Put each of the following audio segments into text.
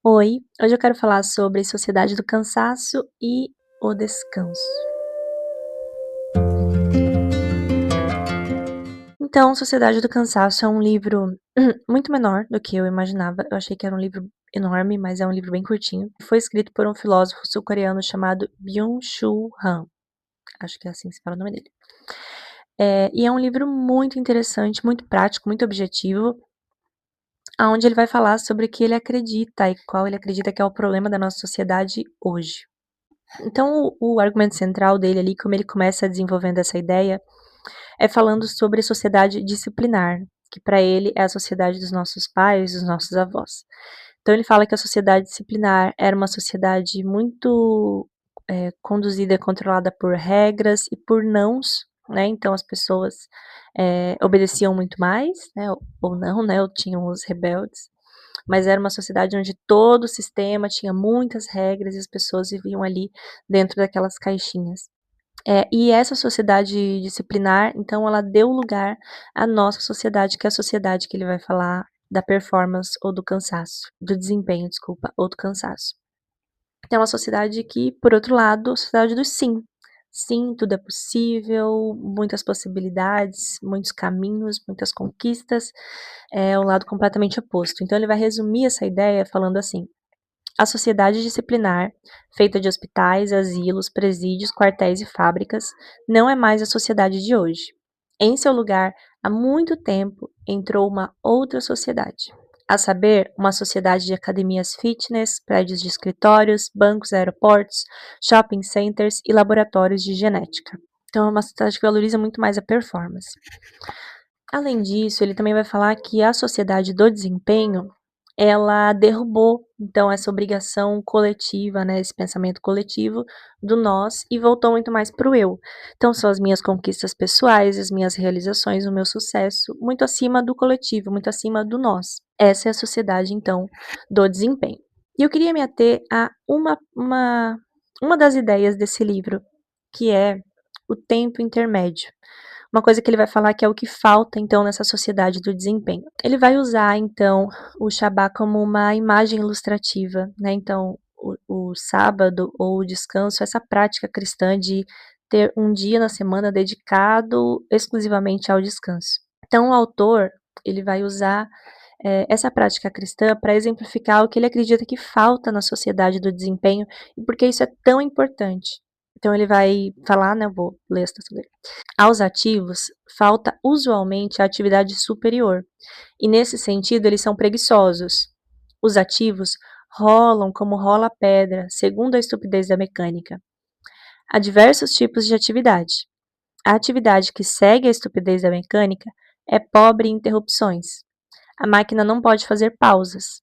Oi, hoje eu quero falar sobre Sociedade do Cansaço e o Descanso. Então, Sociedade do Cansaço é um livro muito menor do que eu imaginava. Eu achei que era um livro enorme, mas é um livro bem curtinho. Foi escrito por um filósofo sul-coreano chamado Byung-Chul Han. Acho que é assim que se fala o nome dele. E é um livro muito interessante, muito prático, muito objetivo, onde ele vai falar sobre o que ele acredita e qual ele acredita que é o problema da nossa sociedade hoje. Então, o argumento central dele ali, como ele começa desenvolvendo essa ideia, é falando sobre sociedade disciplinar, que para ele é a sociedade dos nossos pais, dos nossos avós. Então ele fala que a sociedade disciplinar era uma sociedade muito conduzida e controlada por regras e por nãos, né? Então as pessoas obedeciam muito mais, né? Ou não, né? Ou tinham os rebeldes. Mas era uma sociedade onde todo o sistema tinha muitas regras e as pessoas viviam ali dentro daquelas caixinhas. E essa sociedade disciplinar, então, ela deu lugar à nossa sociedade, que é a sociedade que ele vai falar da performance ou do cansaço, do desempenho, desculpa, ou do cansaço. Então, é uma sociedade que, por outro lado, a sociedade do sim. Sim, tudo é possível, muitas possibilidades, muitos caminhos, muitas conquistas, é o lado completamente oposto. Então, ele vai resumir essa ideia falando assim: a sociedade disciplinar, feita de hospitais, asilos, presídios, quartéis e fábricas, não é mais a sociedade de hoje. Em seu lugar, há muito tempo, entrou uma outra sociedade, a saber, uma sociedade de academias fitness, prédios de escritórios, bancos, aeroportos, shopping centers e laboratórios de genética. Então, é uma sociedade que valoriza muito mais a performance. Além disso, ele também vai falar que a sociedade do desempenho, ela derrubou, então, essa obrigação coletiva, né, esse pensamento coletivo do nós e voltou muito mais para o eu. Então, são as minhas conquistas pessoais, as minhas realizações, o meu sucesso, muito acima do coletivo, muito acima do nós. Essa é a sociedade, então, do desempenho. E eu queria me ater a uma das ideias desse livro, que é o tempo intermédio. Uma coisa que ele vai falar que é o que falta, então, nessa sociedade do desempenho. Ele vai usar, então, o Shabá como uma imagem ilustrativa, né? Então, o sábado ou o descanso, essa prática cristã de ter um dia na semana dedicado exclusivamente ao descanso. Então, o autor, ele vai usar essa prática cristã para exemplificar o que ele acredita que falta na sociedade do desempenho e por que isso é tão importante. Então, ele vai falar, né? Eu vou ler a citação dele. Aos ativos, falta usualmente a atividade superior, e nesse sentido eles são preguiçosos. Os ativos rolam como rola a pedra, segundo a estupidez da mecânica. Há diversos tipos de atividade. A atividade que segue a estupidez da mecânica é pobre em interrupções. A máquina não pode fazer pausas.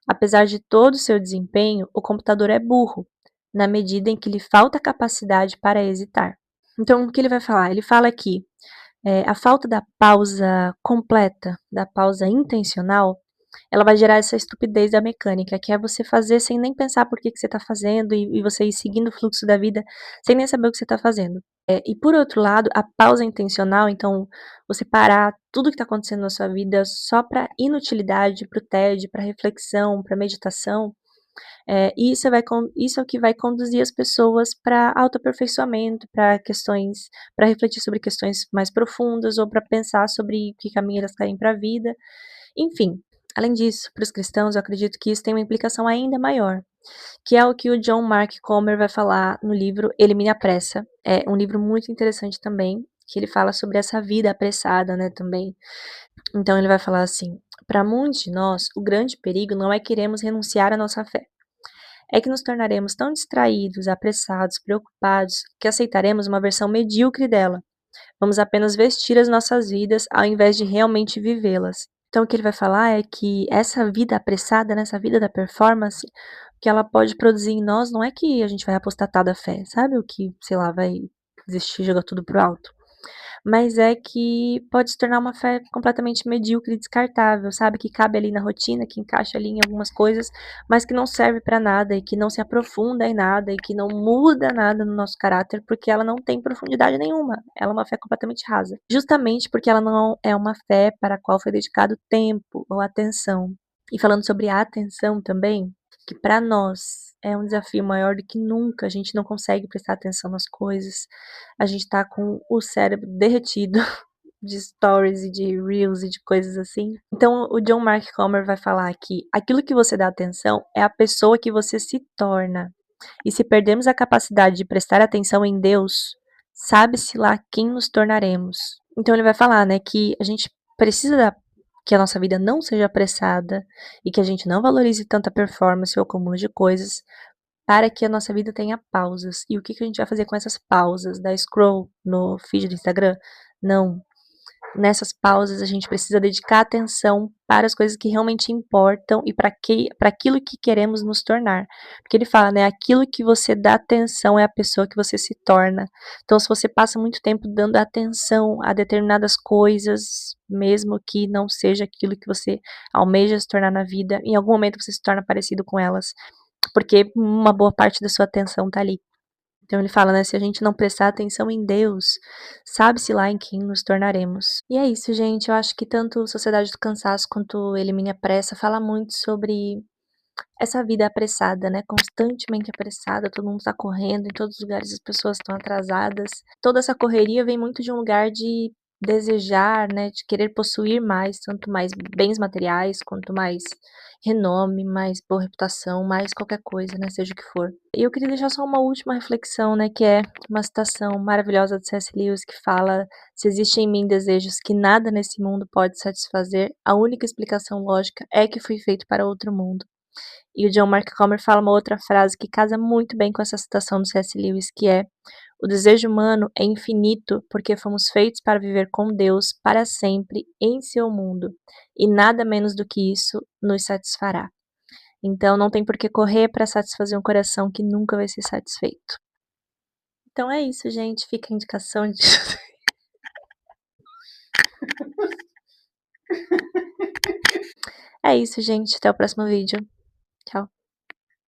Apesar de todo o seu desempenho, o computador é burro, na medida em que lhe falta capacidade para hesitar. Então, o que ele vai falar? Ele fala que a falta da pausa completa, da pausa intencional, ela vai gerar essa estupidez da mecânica, que é você fazer sem nem pensar por que você está fazendo e você ir seguindo o fluxo da vida sem nem saber o que você está fazendo. E por outro lado, a pausa intencional, então você parar tudo que está acontecendo na sua vida só para inutilidade, para o tédio, para reflexão, para meditação, isso é o que vai conduzir as pessoas para autoaperfeiçoamento, para questões, para refletir sobre questões mais profundas ou para pensar sobre que caminho elas querem para a vida. Enfim, além disso, para os cristãos, eu acredito que isso tem uma implicação ainda maior, que é o que o John Mark Comer vai falar no livro Elimine a Pressa. É um livro muito interessante também, que ele fala sobre essa vida apressada, né, também. Então ele vai falar assim: para muitos de nós, o grande perigo não é queremos renunciar à nossa fé, é que nos tornaremos tão distraídos, apressados, preocupados, que aceitaremos uma versão medíocre dela. Vamos apenas vestir as nossas vidas ao invés de realmente vivê-las. Então, o que ele vai falar é que essa vida apressada, nessa vida da performance, o que ela pode produzir em nós não é que a gente vai apostatar da fé, sabe? O que, sei lá, vai desistir, jogar tudo pro alto. Mas é que pode se tornar uma fé completamente medíocre e descartável, sabe, que cabe ali na rotina, que encaixa ali em algumas coisas, mas que não serve para nada e que não se aprofunda em nada e que não muda nada no nosso caráter, porque ela não tem profundidade nenhuma. Ela é uma fé completamente rasa. Justamente porque ela não é uma fé para a qual foi dedicado tempo ou atenção. E falando sobre a atenção também, que para nós é um desafio maior do que nunca, a gente não consegue prestar atenção nas coisas, a gente tá com o cérebro derretido de stories e de reels e de coisas assim. Então o John Mark Comer vai falar que aquilo que você dá atenção é a pessoa que você se torna. E se perdermos a capacidade de prestar atenção em Deus, sabe-se lá quem nos tornaremos. Então ele vai falar, né, que a gente precisa que a nossa vida não seja apressada e que a gente não valorize tanta performance ou acúmulo de coisas para que a nossa vida tenha pausas. E o que que a gente vai fazer com essas pausas? Dar scroll no feed do Instagram? Não. Nessas pausas a gente precisa dedicar atenção para as coisas que realmente importam e para aquilo que queremos nos tornar. Porque ele fala, né, aquilo que você dá atenção é a pessoa que você se torna. Então, se você passa muito tempo dando atenção a determinadas coisas, mesmo que não seja aquilo que você almeja se tornar na vida, em algum momento você se torna parecido com elas, porque uma boa parte da sua atenção tá ali. Então ele fala, né, se a gente não prestar atenção em Deus, sabe-se lá em quem nos tornaremos. E é isso, gente, eu acho que tanto Sociedade do Cansaço quanto Elimine a Pressa fala muito sobre essa vida apressada, né, constantemente apressada, todo mundo tá correndo, em todos os lugares as pessoas estão atrasadas. Toda essa correria vem muito de um lugar de desejar, né, de querer possuir mais, tanto mais bens materiais, quanto mais renome, mais boa reputação, mais qualquer coisa, né, seja o que for. E eu queria deixar só uma última reflexão, né, que é uma citação maravilhosa de C.S. Lewis que fala: "Se existe em mim desejos que nada nesse mundo pode satisfazer, a única explicação lógica é que fui feito para outro mundo." E o John Mark Comer fala uma outra frase que casa muito bem com essa citação do C.S. Lewis, que é: "O desejo humano é infinito porque fomos feitos para viver com Deus para sempre em seu mundo, e nada menos do que isso nos satisfará." Então não tem por que correr para satisfazer um coração que nunca vai ser satisfeito. Então é isso, gente, fica a indicação de é isso, gente, até o próximo vídeo. Tchau.